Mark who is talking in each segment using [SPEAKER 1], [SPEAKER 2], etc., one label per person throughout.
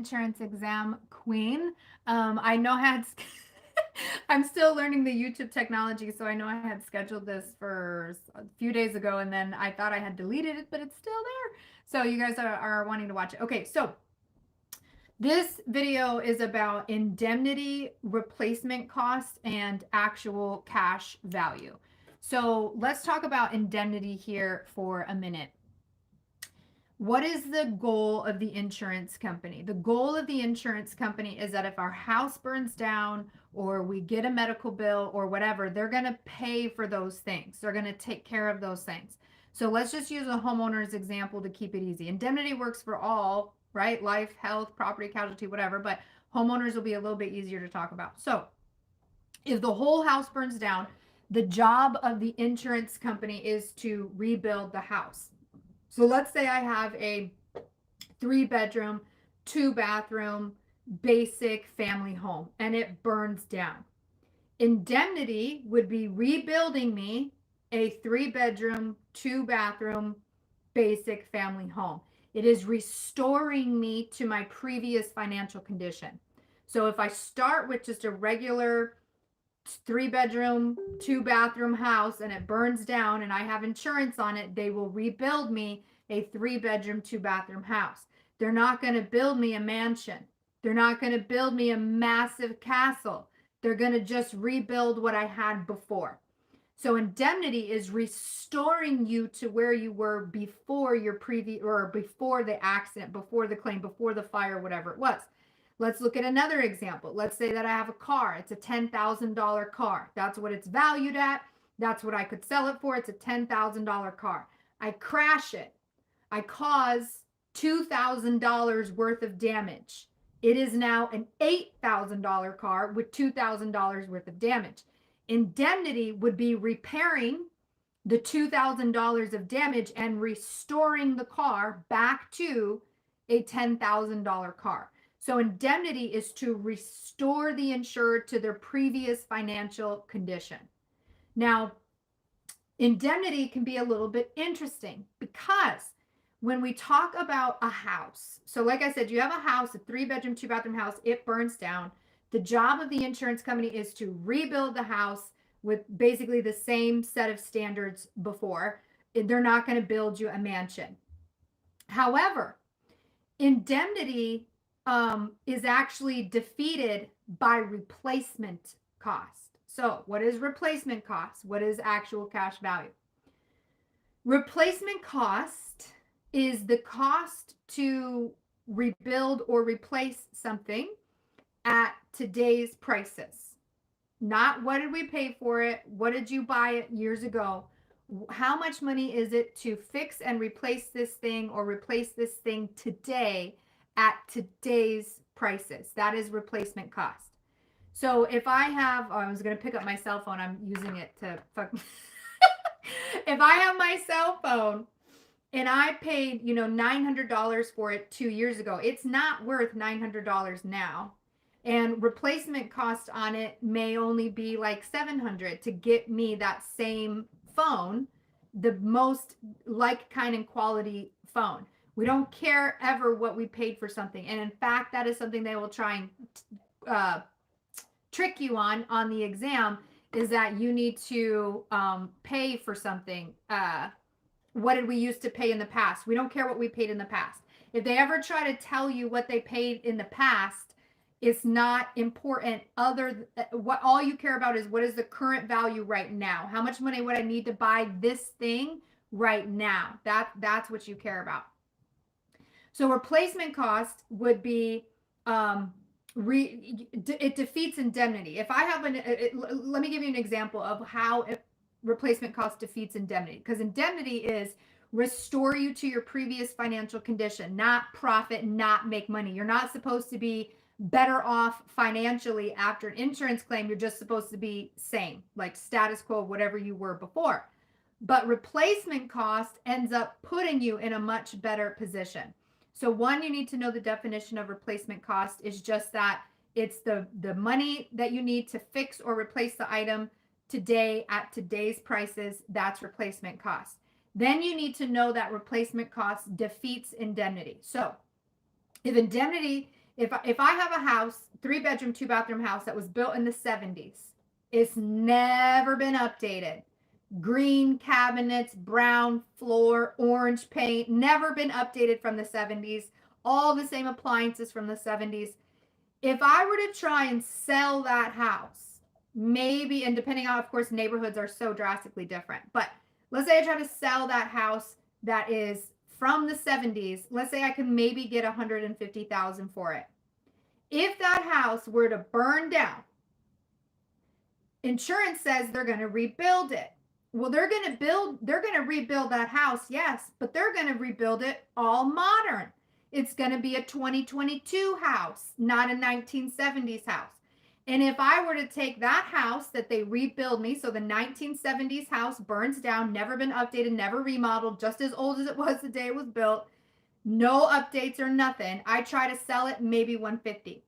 [SPEAKER 1] insurance exam queen. I know I had, I'm still learning the YouTube technology, so I know I had scheduled this for a few days ago, and then I thought I had deleted it, but it's still there. So you guys are wanting to watch it. Okay, so this video is about indemnity replacement cost and actual cash value. So let's talk about indemnity here for a minute. What is the goal of the insurance company? The goal of the insurance company is that if our house burns down or we get a medical bill or whatever, they're going to pay for those things. They're going to take care of those things. So let's just use a homeowner's example to keep it easy. Indemnity works for all, right? Life, health, property, casualty, whatever, but homeowners will be a little bit easier to talk about. So if the whole house burns down, the job of the insurance company is to rebuild the house. So let's say I have a 3-bedroom, 2-bathroom, basic family home, and it burns down. Indemnity would be rebuilding me a 3-bedroom, 2-bathroom, basic family home. It is restoring me to my previous financial condition. So if I start with just a regular 3-bedroom, 2-bathroom house and it burns down and I have insurance on it, they will rebuild me a 3-bedroom, 2-bathroom house. They're not going to build me a mansion. They're not going to build me a massive castle. They're going to just rebuild what I had before. So indemnity is restoring you to where you were before your previous, or before the accident, before the claim, before the fire, whatever it was. Let's look at another example. Let's say that I have a car. It's a $10,000 car. That's what it's valued at. That's what I could sell it for. It's a $10,000 car. I crash it. I cause $2,000 worth of damage. It is now an $8,000 car with $2,000 worth of damage. Indemnity would be repairing the $2,000 of damage and restoring the car back to a $10,000 car. So indemnity is to restore the insured to their previous financial condition. Now, indemnity can be a little bit interesting because when we talk about a house, so like I said, you have a house, a 3-bedroom, 2-bathroom house, it burns down. The job of the insurance company is to rebuild the house with basically the same set of standards before. They're not going to build you a mansion. However, indemnity is actually defeated by replacement cost. So what is replacement cost? What is actual cash value? Replacement cost is the cost to rebuild or replace something at today's prices. Not what did we pay for it? What did you buy it years ago? How much money is it to fix and replace this thing or replace this thing today at today's prices? That is replacement cost. So if I have, I was going to pick up my cell phone. I'm using it to fuck. If I have my cell phone and I paid, $900 for it 2 years ago, it's not worth $900 now. And replacement cost on it may only be like $700 to get me that same phone, the most like, kind, and quality phone. We don't care ever what we paid for something. And in fact, that is something they will try and trick you on the exam, is that you need to pay for something. What did we used to pay in the past? We don't care what we paid in the past. If they ever try to tell you what they paid in the past, it's not important. What all you care about is what is the current value right now? How much money would I need to buy this thing right now? That's what you care about. So replacement cost would be it defeats indemnity. If I have let me give you an example of how replacement cost defeats indemnity, because indemnity is restore you to your previous financial condition, not profit, not make money. You're not supposed to be better off financially after an insurance claim. You're just supposed to be same, like status quo, whatever you were before. But replacement cost ends up putting you in a much better position. So one, you need to know the definition of replacement cost is just that it's the money that you need to fix or replace the item today at today's prices. That's replacement cost. Then you need to know that replacement cost defeats indemnity. So if indemnity If I have a house, 3 bedroom, 2 bathroom house that was built in the 70s, it's never been updated. Green cabinets, brown floor, orange paint, never been updated from the 70s. All the same appliances from the 70s. If I were to try and sell that house, maybe, and depending on, of course, neighborhoods are so drastically different, but let's say I try to sell that house that is from the 70s. Let's say I could maybe get 150,000 for it. If that house were to burn down, insurance says they're going to rebuild it. Well, they're going to rebuild that house, yes, but they're going to rebuild it all modern. It's going to be a 2022 house, not a 1970s house. And if I were to take that house that they rebuild me, so the 1970s house burns down, never been updated, never remodeled, just as old as it was the day it was built, no updates or nothing, I try to sell it maybe 150.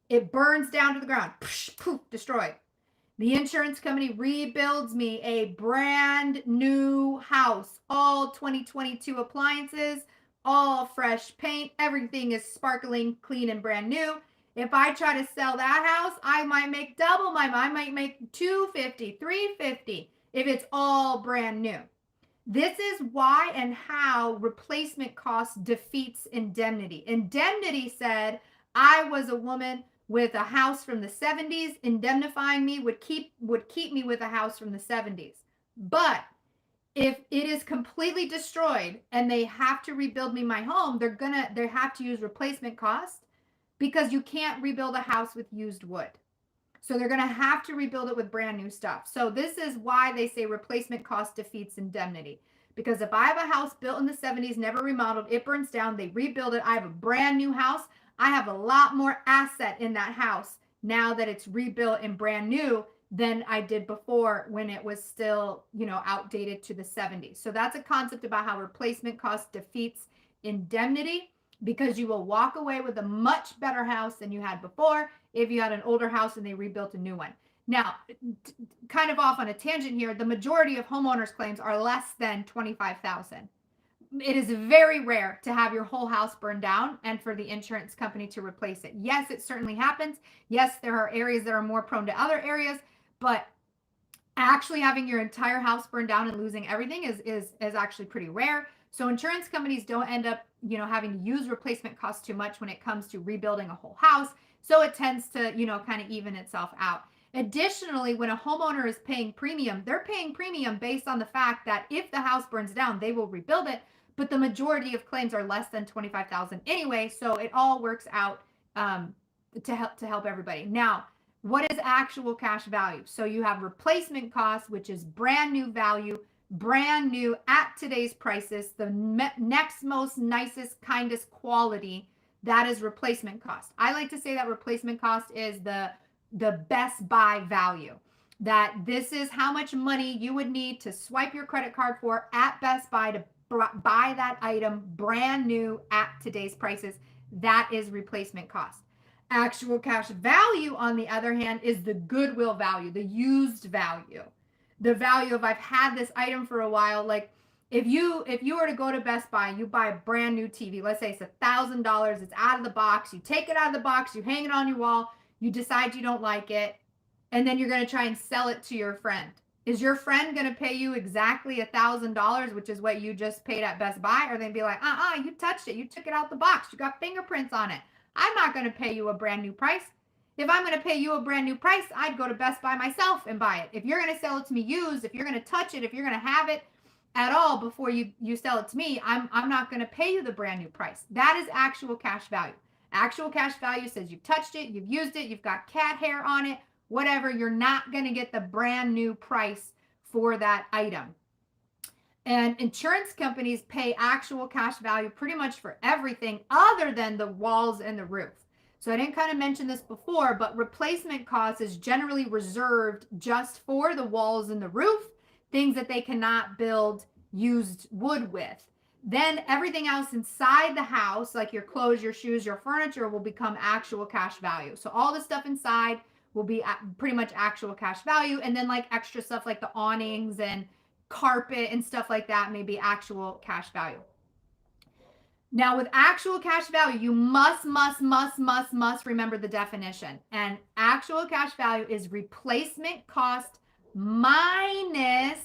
[SPEAKER 1] It burns down to the ground, poof, destroyed. The insurance company rebuilds me a brand new house, all 2022 appliances, all fresh paint, everything is sparkling clean and brand new. If I try to sell that house, I might make double I might make 250, 350 if it's all brand new. This is why and how replacement cost defeats indemnity. Indemnity said, I was a woman with a house from the 70s, indemnifying me would keep me with a house from the 70s. But if it is completely destroyed and they have to rebuild me my home, they have to use replacement cost, because you can't rebuild a house with used wood. So they're going to have to rebuild it with brand new stuff. So this is why they say replacement cost defeats indemnity. Because if I have a house built in the 70s, never remodeled, it burns down, they rebuild it, I have a brand new house, I have a lot more asset in that house now that it's rebuilt and brand new than I did before when it was still, outdated to the 70s. So that's a concept about how replacement cost defeats indemnity, because you will walk away with a much better house than you had before if you had an older house and they rebuilt a new one. Now, kind of off on a tangent here, the majority of homeowners claims are less than 25,000. It is very rare to have your whole house burned down and for the insurance company to replace it. Yes, it certainly happens. Yes, there are areas that are more prone to other areas, but actually having your entire house burned down and losing everything is actually pretty rare. So insurance companies don't end up, having to use replacement costs too much when it comes to rebuilding a whole house. So it tends to, kind of even itself out. Additionally, when a homeowner is paying premium, they're paying premium based on the fact that if the house burns down, they will rebuild it. But the majority of claims are less than 25,000 anyway, so it all works out to help everybody. Now, what is actual cash value? So you have replacement cost, which is brand new value, brand new at today's prices, the next most nicest, kindest quality. That is replacement cost. I like to say that replacement cost is the best buy value. That this is how much money you would need to swipe your credit card for at Best Buy to buy that item brand new at today's prices. That is replacement cost. Actual cash value, on the other hand, is the goodwill value, the used value, the value of I've had this item for a while. Like if you were to go to Best Buy, you buy a brand new TV, let's say it's $1,000, it's out of the box, you take it out of the box, you hang it on your wall, you decide you don't like it, and then you're going to try and sell it to your friend. Is your friend going to pay you exactly $1,000, which is what you just paid at Best Buy? Or they'd be like, you touched it, you took it out the box, you got fingerprints on it. I'm not going to pay you a brand new price. If I'm going to pay you a brand new price, I'd go to Best Buy myself and buy it. If you're going to sell it to me used, if you're going to touch it, if you're going to have it at all before you sell it to me, I'm not going to pay you the brand new price. That is actual cash value. Actual cash value says you've touched it, you've used it, you've got cat hair on it, whatever. You're not going to get the brand new price for that item. And insurance companies pay actual cash value pretty much for everything other than the walls and the roof. So I didn't kind of mention this before, but replacement cost is generally reserved just for the walls and the roof, things that they cannot build used wood with. Then everything else inside the house, like your clothes, your shoes, your furniture, will become actual cash value. So all the stuff inside will be pretty much actual cash value. And then like extra stuff like the awnings and carpet and stuff like that may be actual cash value. Now, with actual cash value, you must remember the definition. And actual cash value is replacement cost minus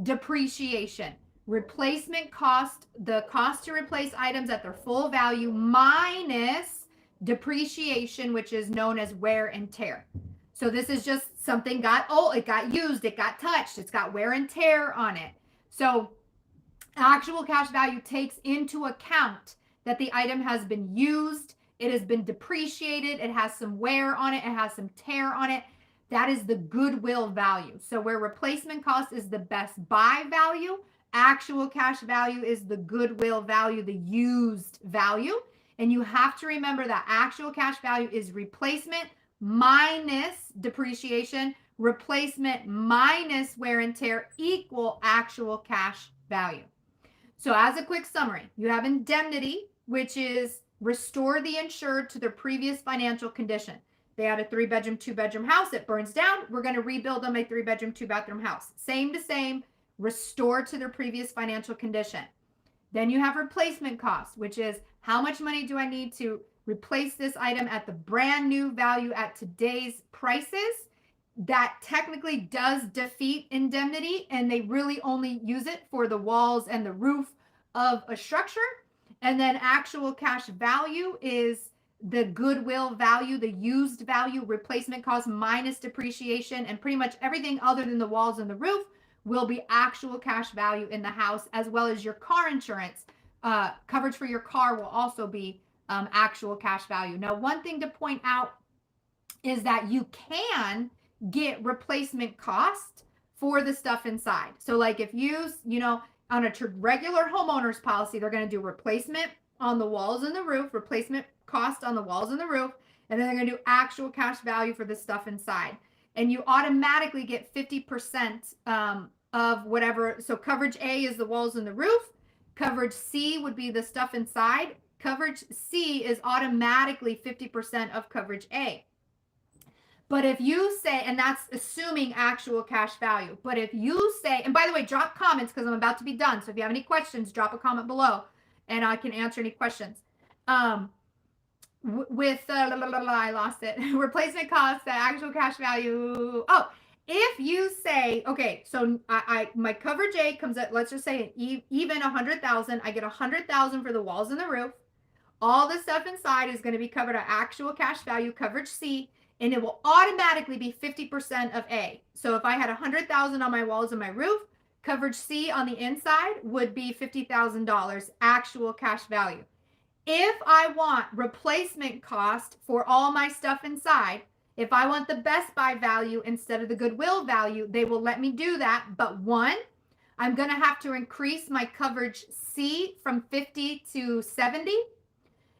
[SPEAKER 1] depreciation. Replacement cost, the cost to replace items at their full value minus depreciation, which is known as wear and tear. So this is just something got old, it got used, it got touched, it's got wear and tear on it. So actual cash value takes into account that the item has been used, it has been depreciated, it has some wear on it, it has some tear on it. That is the goodwill value. So where replacement cost is the best buy value, actual cash value is the goodwill value, the used value. And you have to remember that actual cash value is replacement minus depreciation, replacement minus wear and tear equal actual cash value. So as a quick summary, you have indemnity, which is restore the insured to their previous financial condition. They had a 3-bedroom, 2-bedroom house. It burns down. We're going to rebuild them a 3-bedroom, 2-bathroom house. Same to same, restore to their previous financial condition. Then you have replacement cost, which is how much money do I need to replace this item at the brand new value at today's prices? That technically does defeat indemnity, and they really only use it for the walls and the roof of a structure. And then actual cash value is the goodwill value, the used value, replacement cost minus depreciation, and pretty much everything other than the walls and the roof will be actual cash value in the house, as well as your car insurance. Coverage for your car will also be actual cash value. Now, one thing to point out is that you can get replacement cost for the stuff inside. So like if on a regular homeowner's policy, they're going to do replacement on the walls and the roof, replacement cost on the walls and the roof, and then they're going to do actual cash value for the stuff inside. And you automatically get 50% of whatever. So coverage A is the walls and the roof. Coverage C would be the stuff inside. Coverage C is automatically 50% of coverage A. But if you say, and that's assuming actual cash value, but if you say, and by the way, drop comments because I'm about to be done. So if you have any questions, drop a comment below and I can answer any questions. I lost it. Replacement cost, the actual cash value. Oh, if you say, okay, so my coverage A comes at, let's just say even 100,000. I get 100,000 for the walls and the roof. All the stuff inside is going to be covered at actual cash value, coverage C, and it will automatically be 50% of A. So if I had 100,000 on my walls and my roof, coverage C on the inside would be $50,000 actual cash value. If I want replacement cost for all my stuff inside, if I want the best buy value instead of the goodwill value, they will let me do that. But one, I'm going to have to increase my coverage C from 50 to 70.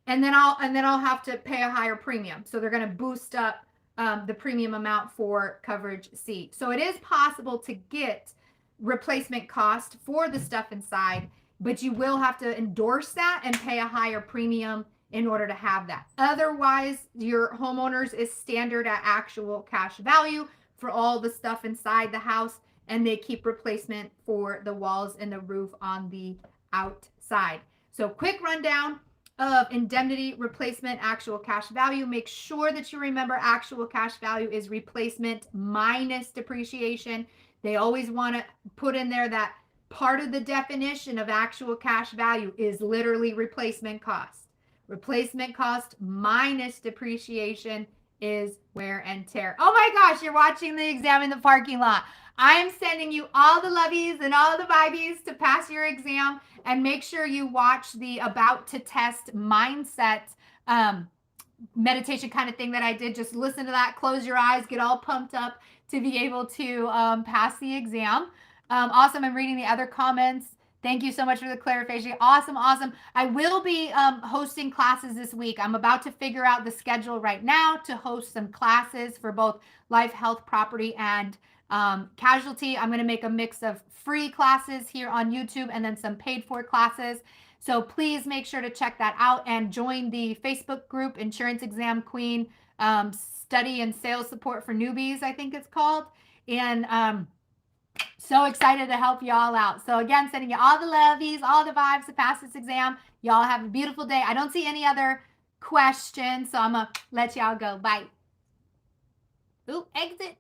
[SPEAKER 1] And then I'll have to pay a higher premium. So they're going to boost up the premium amount for coverage C. So it is possible to get replacement cost for the stuff inside, but you will have to endorse that and pay a higher premium in order to have that. Otherwise, your homeowners is standard at actual cash value for all the stuff inside the house, and they keep replacement for the walls and the roof on the outside. So quick rundown of indemnity, replacement, actual cash value. Make sure that you remember actual cash value is replacement minus depreciation. They always want to put in there that part of the definition of actual cash value is literally replacement cost. Replacement cost minus depreciation is wear and tear. Oh my gosh, you're watching the exam in the parking lot. I am sending you all the lovies and all the vibies to pass your exam, and make sure you watch the about to test mindset meditation kind of thing that I did. Just listen to that, close your eyes, get all pumped up to be able to pass the exam. Awesome. I'm reading the other comments. Thank you so much for the clarification. Awesome. I will be hosting classes this week. I'm about to figure out the schedule right now to host some classes for both life, health, property, and casualty. I'm going to make a mix of free classes here on YouTube and then some paid for classes. So please make sure to check that out and join the Facebook group, Insurance Exam Queen, Study and Sales Support for Newbies, I think it's called. And So excited to help y'all out. So again, sending you all the lovies, all the vibes to pass this exam. Y'all have a beautiful day. I don't see any other questions, so I'm going to let y'all go. Bye. Ooh, exit.